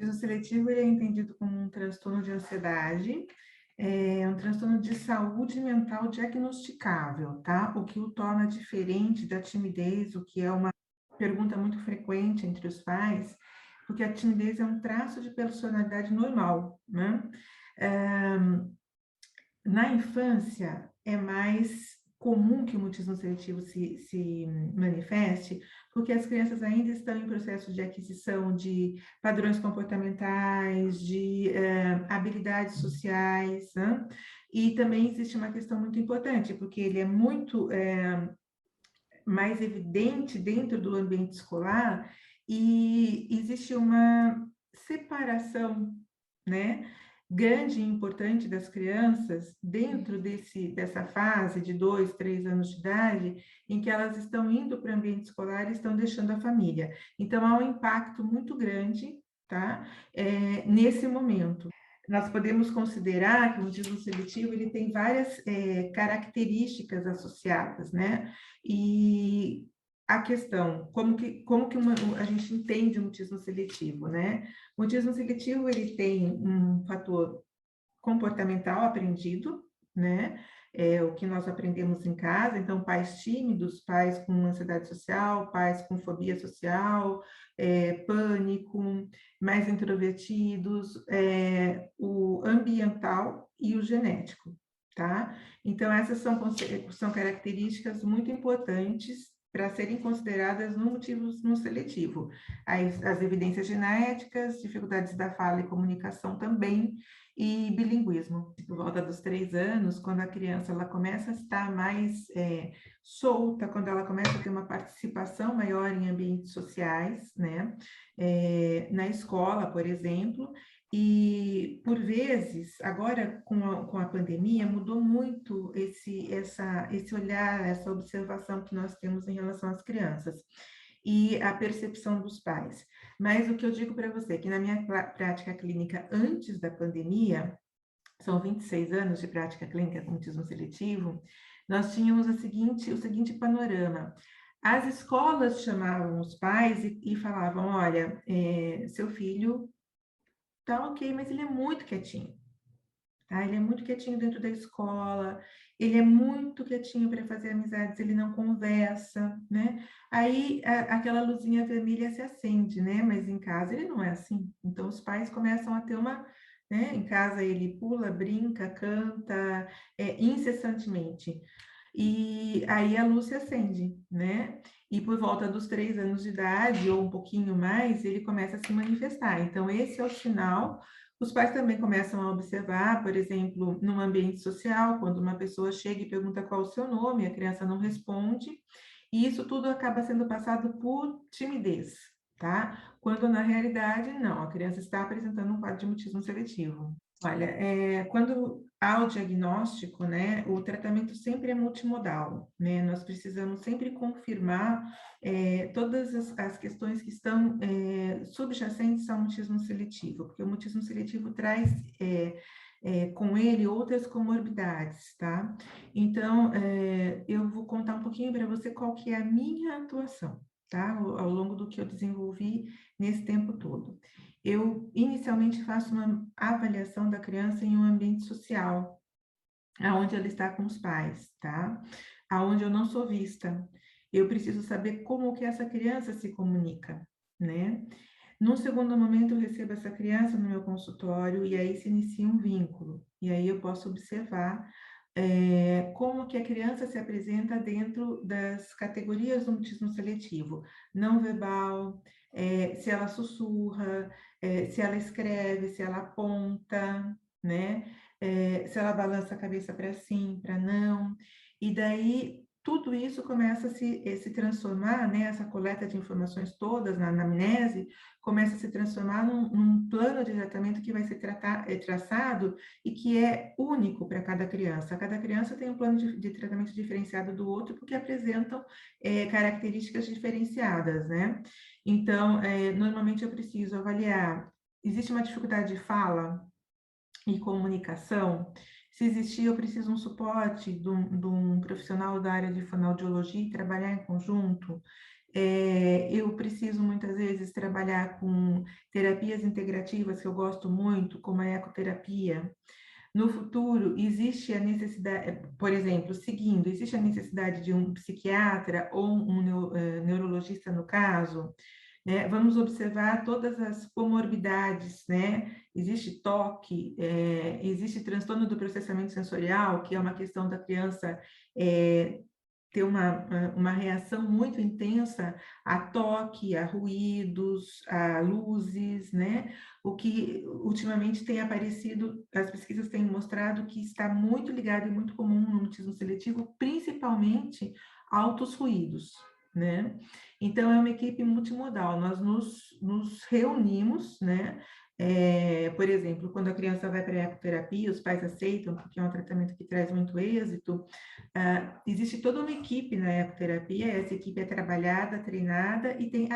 Autismo seletivo ele é entendido como um transtorno de ansiedade, é um transtorno de saúde mental diagnosticável, tá? O que o torna diferente da timidez, o que é uma pergunta muito frequente entre os pais, porque a timidez é um traço de personalidade normal, né? Eh, Na infância, é mais comum que o mutismo seletivo se manifeste, porque as crianças ainda estão em processo de aquisição de padrões comportamentais, de habilidades sociais, né? E também existe uma questão muito importante, porque ele é muito mais evidente dentro do ambiente escolar e existe uma separação, né, grande e importante das crianças dentro dessa fase de 2, 3 anos de idade, em que elas estão indo para o ambiente escolar e estão deixando a família. Então, há um impacto muito grande, tá, nesse momento. Nós podemos considerar que o mutismo seletivo ele tem várias características associadas, né? E a questão, a gente entende o mutismo seletivo, né? O mutismo seletivo, ele tem um fator comportamental aprendido, né? É o que nós aprendemos em casa, então pais tímidos, pais com ansiedade social, pais com fobia social, pânico, mais introvertidos, o ambiental e o genético, tá? Então essas são características muito importantes para serem consideradas no motivo no seletivo. As evidências genéticas, dificuldades da fala e comunicação também, e bilinguismo. Por volta dos 3 anos, quando a criança ela começa a estar mais solta, quando ela começa a ter uma participação maior em ambientes sociais, né? Na escola, por exemplo, e por vezes, agora com a pandemia, mudou muito esse olhar, essa observação que nós temos em relação às crianças e a percepção dos pais. Mas o que eu digo para você é que na minha prática clínica antes da pandemia, são 26 anos de prática clínica com autismo seletivo, nós tínhamos o seguinte panorama. As escolas chamavam os pais e falavam, olha, seu filho tá ok, mas ele é muito quietinho. Tá? Ele é muito quietinho dentro da escola, ele é muito quietinho para fazer amizades, ele não conversa, né? Aí aquela luzinha vermelha se acende, né? Mas em casa ele não é assim. Então os pais começam a ter uma, né? Em casa ele pula, brinca, canta, incessantemente. E aí a luz se acende, né? E por volta dos 3 anos de idade, ou um pouquinho mais, ele começa a se manifestar. Então, esse é o sinal. Os pais também começam a observar, por exemplo, num ambiente social, quando uma pessoa chega e pergunta qual o seu nome, a criança não responde, e isso tudo acaba sendo passado por timidez, tá? Quando na realidade, não, a criança está apresentando um quadro de mutismo seletivo. Olha, quando há o diagnóstico, né, o tratamento sempre é multimodal, né? Nós precisamos sempre confirmar todas as questões que estão subjacentes ao mutismo seletivo, porque o mutismo seletivo traz com ele outras comorbidades, tá? Então, eu vou contar um pouquinho para você qual que é a minha atuação, tá? Ao longo do que eu desenvolvi nesse tempo todo. Eu inicialmente faço uma avaliação da criança em um ambiente social, aonde ela está com os pais, tá? Aonde eu não sou vista. Eu preciso saber como que essa criança se comunica, né? Num segundo momento, eu recebo essa criança no meu consultório e aí se inicia um vínculo. E aí eu posso observar como que a criança se apresenta dentro das categorias do mutismo seletivo. Não verbal, se ela sussurra, se ela escreve, se ela aponta, né? Se ela balança a cabeça para sim, para não. E daí tudo isso começa a se transformar, né? Essa coleta de informações todas na anamnese começa a se transformar num plano de tratamento que vai ser traçado e que é único para cada criança. Cada criança tem um plano de tratamento diferenciado do outro porque apresentam características diferenciadas, né? Então, normalmente eu preciso avaliar, existe uma dificuldade de fala e comunicação? Se existir, eu preciso de um suporte de um profissional da área de fonoaudiologia e trabalhar em conjunto. Eu preciso, muitas vezes, trabalhar com terapias integrativas, que eu gosto muito, como a ecoterapia. No futuro, existe a necessidade, por exemplo, seguindo, existe a necessidade de um psiquiatra ou um neurologista, no caso, né? Vamos observar todas as comorbidades, né? Existe toque, existe transtorno do processamento sensorial, que é uma questão da criança ter uma reação muito intensa a toque, a ruídos, a luzes, né? O que ultimamente tem aparecido, as pesquisas têm mostrado que está muito ligado e muito comum no mutismo seletivo, principalmente altos ruídos, né? Então, é uma equipe multimodal, nós nos reunimos, né? Por exemplo, quando a criança vai para a ecoterapia, os pais aceitam, porque é um tratamento que traz muito êxito. Existe toda uma equipe na ecoterapia, essa equipe é trabalhada, treinada, e tem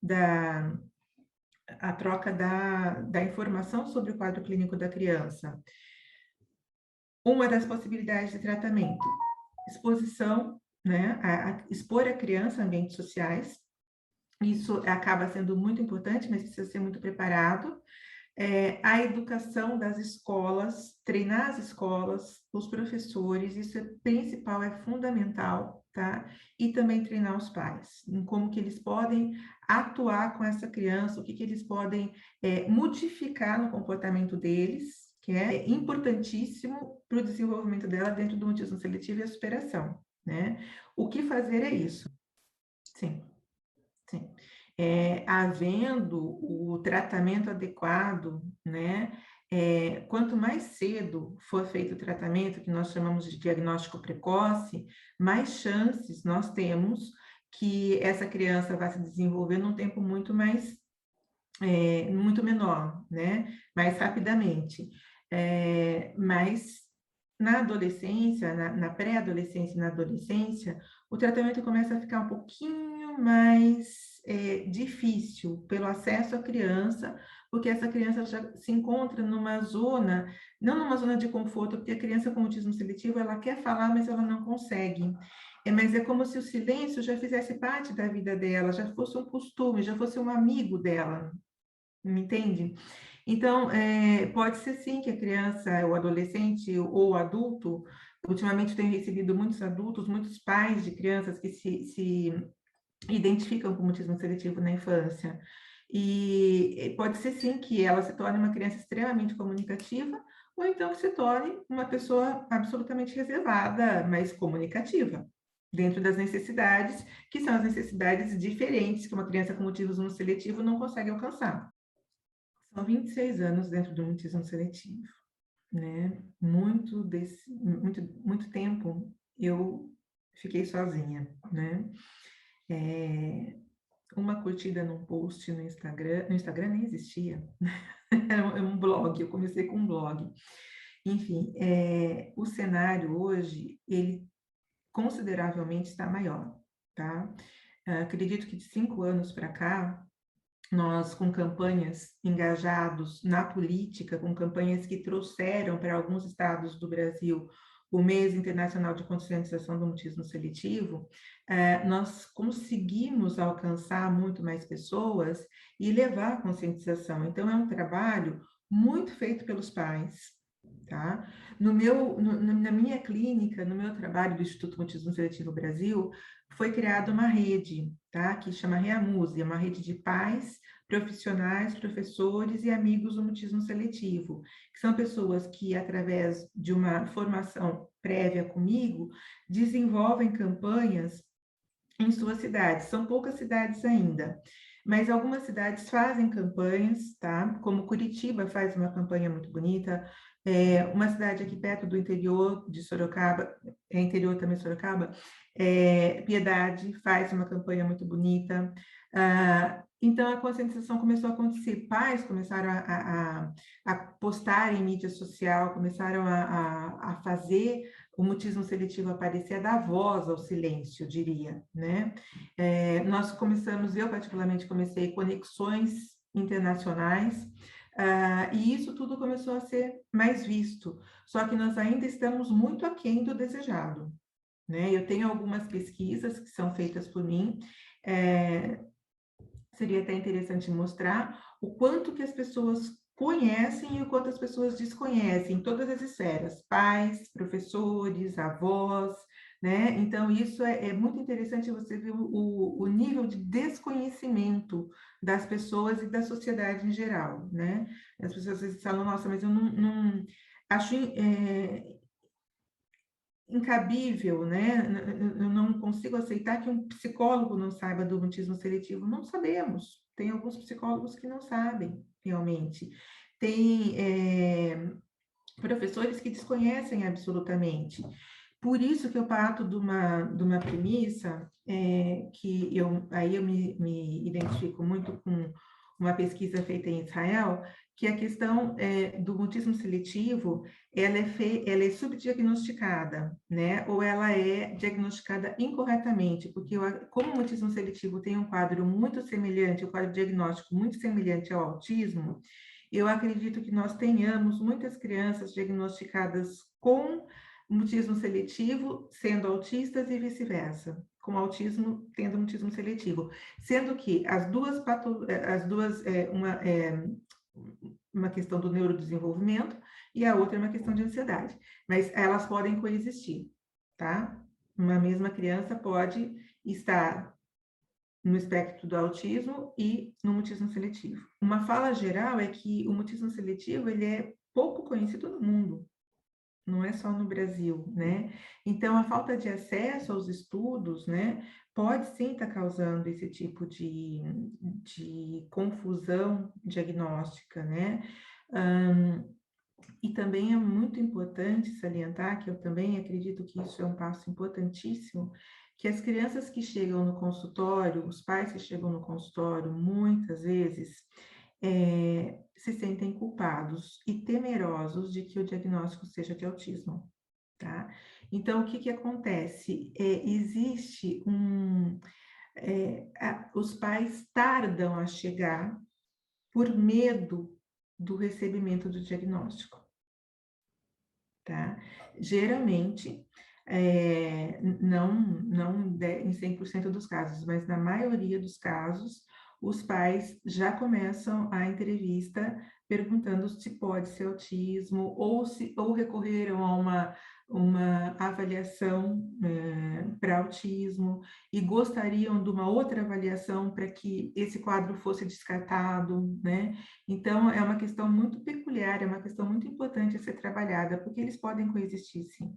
da, da informação sobre o quadro clínico da criança. Uma das possibilidades de tratamento, exposição, né, expor a criança a ambientes sociais. Isso acaba sendo muito importante, mas precisa ser muito preparado. A educação das escolas, treinar as escolas, os professores, isso é principal, é fundamental, tá? E também treinar os pais, em como que eles podem atuar com essa criança, o que que eles podem modificar no comportamento deles, que é importantíssimo para o desenvolvimento dela dentro do autismo seletivo e a superação, né? O que fazer é isso. Sim. Sim. Havendo o tratamento adequado, né? Quanto mais cedo for feito o tratamento, que nós chamamos de diagnóstico precoce, mais chances nós temos que essa criança vá se desenvolver num tempo muito menor, né? Mais rapidamente. Mas na adolescência, na pré-adolescência e na adolescência, o tratamento começa a ficar um pouquinho mais difícil pelo acesso à criança, porque essa criança já se encontra numa zona, não numa zona de conforto, porque a criança com autismo seletivo, ela quer falar, mas ela não consegue. Mas é como se o silêncio já fizesse parte da vida dela, já fosse um costume, já fosse um amigo dela, me entende? Então, pode ser sim que a criança, o adolescente ou o adulto, ultimamente eu tenho recebido muitos adultos, muitos pais de crianças que se identificam com mutismo seletivo na infância. E pode ser sim que ela se torne uma criança extremamente comunicativa, ou então que se torne uma pessoa absolutamente reservada, mas comunicativa, dentro das necessidades, que são as necessidades diferentes que uma criança com mutismo seletivo não consegue alcançar. São 26 anos dentro do mutismo seletivo, né? Muito tempo eu fiquei sozinha, né? Uma curtida num post no Instagram nem existia, era um blog, eu comecei com um blog. Enfim, o cenário hoje, ele consideravelmente está maior, tá? Acredito que de 5 anos para cá, nós com campanhas engajados na política, com campanhas que trouxeram para alguns estados do Brasil o Mês Internacional de Conscientização do Mutismo Seletivo, nós conseguimos alcançar muito mais pessoas e levar a conscientização. Então, é um trabalho muito feito pelos pais, tá? Na minha clínica, no meu trabalho do Instituto Mutismo Seletivo Brasil, foi criada uma rede, tá? Que chama REAMUSE, é uma rede de pais, profissionais, professores e amigos do mutismo seletivo, que são pessoas que, através de uma formação prévia comigo, desenvolvem campanhas em suas cidades. São poucas cidades ainda, mas algumas cidades fazem campanhas, tá? Como Curitiba faz uma campanha muito bonita, uma cidade aqui perto do interior de Sorocaba, interior também de Sorocaba, Piedade faz uma campanha muito bonita. Então, a conscientização começou a acontecer, pais começaram a postar em mídia social, começaram a fazer o mutismo seletivo aparecer, a dar voz ao silêncio, eu diria, né? Nós começamos, eu particularmente comecei conexões internacionais, e isso tudo começou a ser mais visto, só que nós ainda estamos muito aquém do desejado, né? Eu tenho algumas pesquisas que são feitas por mim, é, seria até interessante mostrar o quanto que as pessoas conhecem e o quanto as pessoas desconhecem em todas as esferas, pais, professores, avós, né? Então, isso é muito interessante você ver o nível de desconhecimento das pessoas e da sociedade em geral, né? As pessoas às vezes falam, nossa, mas eu não acho incabível, né? Eu não consigo aceitar que um psicólogo não saiba do mutismo seletivo. Não sabemos. Tem alguns psicólogos que não sabem, realmente. Tem professores que desconhecem absolutamente. Por isso que eu parto de uma premissa que aí eu me identifico muito com uma pesquisa feita em Israel, que a questão do mutismo seletivo, ela é subdiagnosticada, né? Ou ela é diagnosticada incorretamente, porque como o mutismo seletivo tem um quadro muito semelhante, um quadro diagnóstico muito semelhante ao autismo, eu acredito que nós tenhamos muitas crianças diagnosticadas com mutismo seletivo, sendo autistas e vice-versa, com autismo tendo mutismo seletivo, sendo que uma questão do neurodesenvolvimento e a outra é uma questão de ansiedade, mas elas podem coexistir, tá? Uma mesma criança pode estar no espectro do autismo e no mutismo seletivo. Uma fala geral é que o mutismo seletivo ele é pouco conhecido no mundo, não é só no Brasil, né? Então, a falta de acesso aos estudos, né, pode sim estar causando esse tipo de confusão diagnóstica, né? E também é muito importante salientar, que eu também acredito que isso é um passo importantíssimo, que as crianças que chegam no consultório, os pais que chegam no consultório, muitas vezes, se sentem culpados e temerosos de que o diagnóstico seja de autismo, tá? Então, o que que acontece? Existe os pais tardam a chegar por medo do recebimento do diagnóstico, tá? Geralmente, não em 100% dos casos, mas na maioria dos casos, os pais já começam a entrevista perguntando se pode ser autismo ou recorreram a uma avaliação para autismo e gostariam de uma outra avaliação para que esse quadro fosse descartado, né? Então, é uma questão muito peculiar, é uma questão muito importante a ser trabalhada, porque eles podem coexistir, sim.